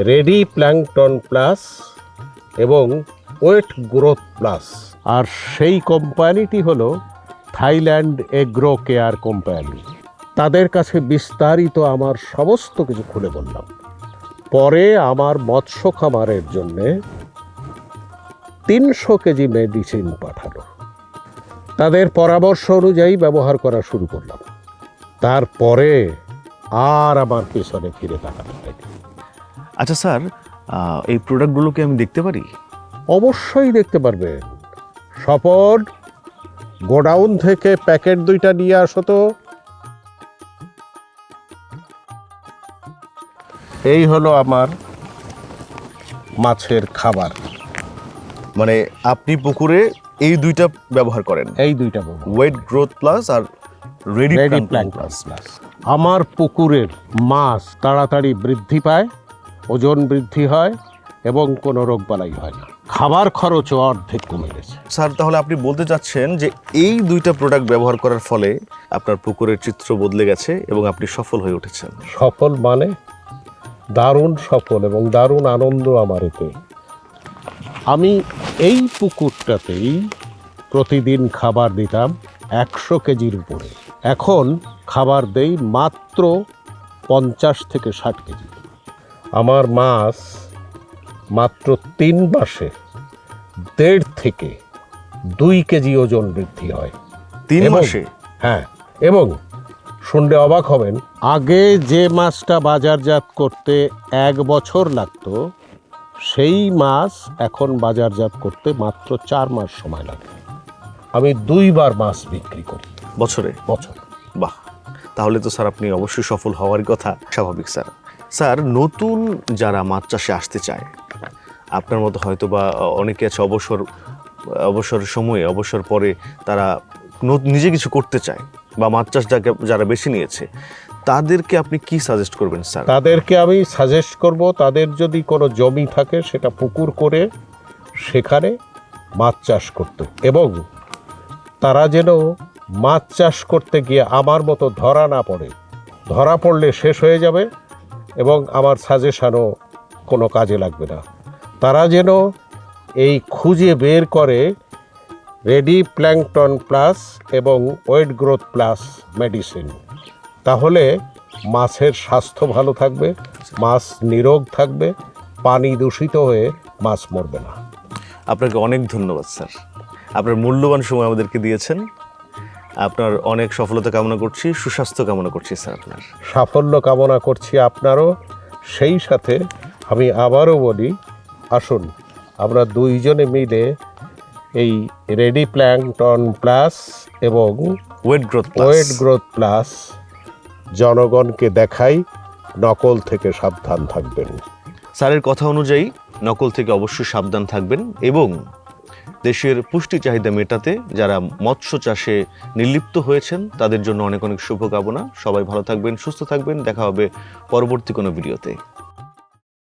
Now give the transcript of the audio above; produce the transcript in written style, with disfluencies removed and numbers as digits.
Ready plankton plus এবং wait growth plus. আর সেই কোম্পানিটি হলো থাইল্যান্ড এগ্রো কেয়ার কোম্পানি। তাদের কাছে বিস্তারিত আমার সমস্ত কিছু খুলে বললাম। পরে আমার মৎস্য খামারের জন্যে 300 কেজি মেডিসিন পাঠালো। তাদের পরামর্শ অনুযায়ী ব্যবহার করা শুরু করলাম। তারপরে আর আমার পেছনে ফিরে তাকাতে হয়নি। আচ্ছা স্যার, এই প্রোডাক্টগুলোকে আমি দেখতে পারি? অবশ্যই দেখতে পারবেন। স্বপন, গোডাউন থেকে প্যাকেট 2টা নিয়ে আসো তো। এই হলো আমার মাছের খাবার। মানে আপনি পুকুরে এই দুইটা ব্যবহার করেন? এই 2টা ওয়েট গ্রোথ প্লাস আর রেডি প্ল্যাঙ্কটন প্লাস। আমার পুকুরের মাছ তাড়াতাড়ি বৃদ্ধি পায়, ওজন বৃদ্ধি হয় এবং কোনো রোগবালাই হয় না। খাবার খরচও অর্ধেক কমে গেছে। স্যার, তাহলে আপনি বলতে চাচ্ছেন যে এই দুইটা প্রোডাক্ট ব্যবহার করার ফলে আপনার পুকুরের চিত্র বদলে গেছে এবং আপনি সফল হয়ে উঠেছেন? সফল মানে দারুণ সফল এবং দারুণ আনন্দ আমার এতে। আমি এই পুকুরটাতেই প্রতিদিন খাবার দিতাম 100 কেজির উপরে। এখন খাবার দেই মাত্র 50 থেকে 60 কেজি। আমার মাছ মাত্র 3 মাসে 1.5 থেকে 2 কেজি ওজন বৃদ্ধি হয়। 3 মাসে? হ্যাঁ, এবং শুনলে অবাক হবেন, আগে যে মাছটা বাজারজাত করতে 1 বছর লাগতো, সেই মাছ এখন বাজারজাত করতে মাত্র 4 মাস সময় লাগে। আমি 2 বার মাছ বিক্রি করি বছরে? বাহ, তাহলে তো স্যার আপনি অবশ্যই সফল হওয়ার কথা। স্বাভাবিক স্যার। স্যার, নতুন যারা মাছ চাষে আসতে চায়, আপনার মতো হয়তো বা অনেকে আছে অবসর সময়ে, অবসর পরে তারা নিজে কিছু করতে চায় বা মাছ চাষ যারা বেছে নিয়েছে, তাদেরকে আপনি কি সাজেস্ট করবেন স্যার? তাদেরকে আমি সাজেস্ট করব, তাদের যদি কোনো জমি থাকে সেটা পুকুর করে সেখানে মাছ চাষ করতে, এবং তারা যেন মাছ চাষ করতে গিয়ে আমার মতো ধরা না পড়ে। ধরা পড়লে শেষ হয়ে যাবে এবং আমার সাজেশনও কোনো কাজে লাগবে না। তারা যেন এই খুঁজে বের করে রেডি প্ল্যাঙ্কটন প্লাস এবং ওয়েট গ্রোথ প্লাস মেডিসিন। তাহলে মাছের স্বাস্থ্য ভালো থাকবে, মাছ নিরোগ থাকবে, পানি দূষিত হয়ে মাছ মরবে না। আপনাকে অনেক ধন্যবাদ স্যার, আপনার মূল্যবান সময় আমাদেরকে দিয়েছেন। আপনার অনেক সফলতা কামনা করছি, সুস্বাস্থ্য কামনা করছি স্যার। আপনার সাফল্য কামনা করছি আপনারও। সেই সাথে আমি আবারও বলি, আসুন আমরা 2 জনে মিলে এই রেডি প্ল্যাঙ্কটন প্লাস এবং ওয়েট গ্রোথ প্লাস জনগণকে দেখাই। নকল থেকে সাবধান থাকবেন। স্যারের কথা অনুযায়ী নকল থেকে অবশ্যই সাবধান থাকবেন এবং দেশের পুষ্টি চাহিদা মেটাতে যারা মৎস্য চাষে নির্লিপ্ত হয়েছেন তাদের জন্য অনেক অনেক শুভকামনা। সবাই ভালো থাকবেন, সুস্থ থাকবেন। দেখা হবে পরবর্তী কোনো ভিডিওতে।